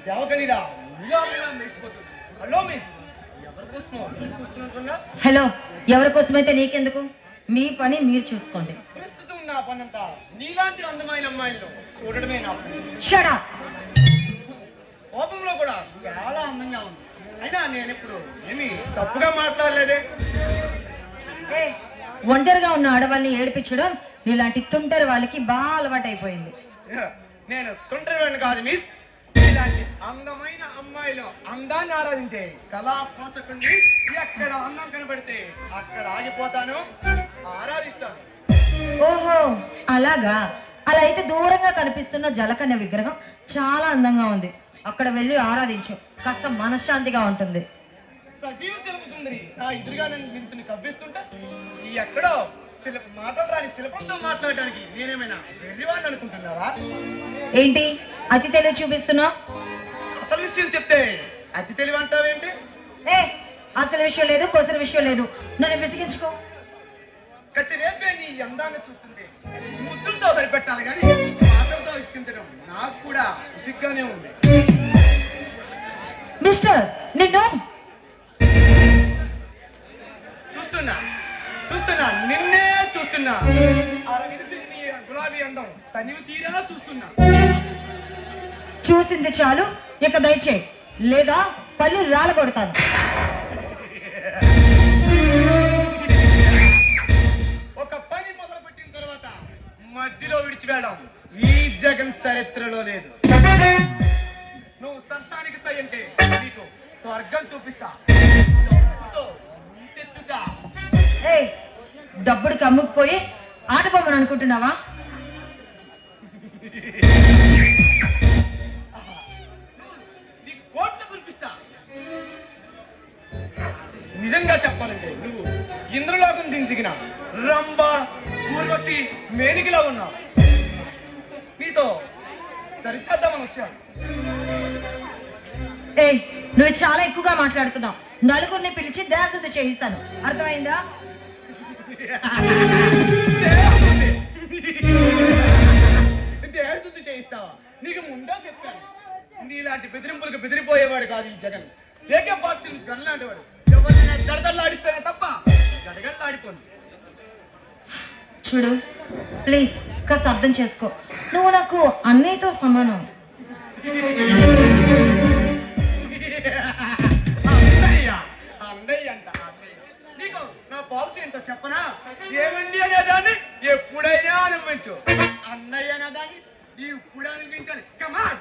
దేవకనిరా మెరిసిపోతుంది. Hello miss, ఎవరి కోసమో చూస్తున్నట్టున్నా? Hello, ఎవరి కోసమైతే నీకెందుకు? మీ పని మీరు చూసుకోండి. ప్రస్తుతం నా పనంతా నీలాంటి అందమైన అమ్మాయిలను చూడడమే నా పని. Shut up. కోపంలో కూడా చాలా అందంగా ఉంది. అయినా నేను ఇప్పుడు ఏమి తప్పుగా మాట్లాడలేదే. ఒంటరిగా ఉన్న ఆడవాళ్ళని ఏడిపించడం నీలాంటి తుంటరి వాళ్ళకి బాగా అలవాటు అయిపోయింది. నేను తుంటరివాడిని కాదు మిస్. ఇలాంటి అందమైన అమ్మాయిలు అందాన్ని ఆరాధించే కళా పోషకుని. ఎక్కడ అందం కనబడితే అక్కడ ఆగిపోతాను, ఆరాధిస్తాను. ఓహో అలాగా. అలా అయితే దూరంగా కనిపిస్తున్న జలకన్య విగ్రహం చాలా అందంగా ఉంది. అక్కడ వెళ్ళి ఆరాధించు, కాస్త మనశ్శాంతిగా ఉంటుంది. సజీవ శిల్ప సుందరి నా ఎదురుగా నన్ను నిలుచుని కవ్విస్తుంటే ఎక్కడో మాటలు రాని శిల్పంతో మాట్లాడడానికి నేనేమైనా వెర్రివాడిని అనుకుంటున్నారా? ఏంటి అతి తెలివి చూపిస్తున్నావు? అసలు విషయం చెప్తే అతి తెలివి అంటావేంటి? అసలు విషయం లేదు, కొసరి విషయం లేదు. నన్ను విసిగించుకో. కసిరేపే నీ అందాన్ని చూస్తుంటే ముద్దులతో సరిపెట్టాలి కానీ మాటలతో విసిగించడం నాకు కూడా విసిగ్గానే ఉంది. మిస్టర్, నిన్ను చూస్తున్నా నిన్నే చూస్తున్నా. నీ గులాబీ అందం తనివి తీరా చూస్తున్నా. చూసింది చాలు, ఇక దయచేయి, లేదా పళ్ళు రాళ్ళ కొడతాను. ఒక పని మొదలు పెట్టిన తర్వాత మధ్యలో విడిచివేయడం ఈ జగన్ చరిత్రలో లేదు. నువ్వు సరసానికి సై అంటే నీకు స్వర్గం చూపిస్తా. డబ్బుడికి అమ్ముకుపోయి ఆటబొమ్మను అనుకుంటున్నావా? నీకు కోట్లు కురిపిస్తా. నిజంగా చెప్పాలంటే నువ్వు ఇంద్రలోకం దించిగిన రంభ, ఊర్వశి, మేనికిలా ఉన్నావు. నీతో సరిచేద్దామని వచ్చాను. నువ్వు చాలా ఎక్కువగా మాట్లాడుతున్నావు. నలుగురిని పిలిచి దేశశుద్ధి చేయిస్తాను, అర్థమైందా? దేశశుద్ధి చేయిస్తావా? నీకు ముందే చెప్పాను, నీలాంటి బెదిరింపులకు బెదిరిపోయేవాడు కాదు ఈ జగన్. ఏకే పార్టీని గల్లాంటివాడు. ఎవరైనా గడగల్లాడిస్తేనే తప్ప గడగల్లాడిపోయింది. చూడు ప్లీజ్, కాస్త అర్థం చేసుకో. నువ్వు నాకు అన్నయ్యతో సమానం. అన్నయ్య అంట. నీకు నా పాలసీ ఏంటో చెప్పనా? ఏమండి అనేదాన్ని ఎప్పుడైనా అనిపించు, అన్నయ్య అనేదాన్ని ఇప్పుడు అనిపించాలి. కమాన్.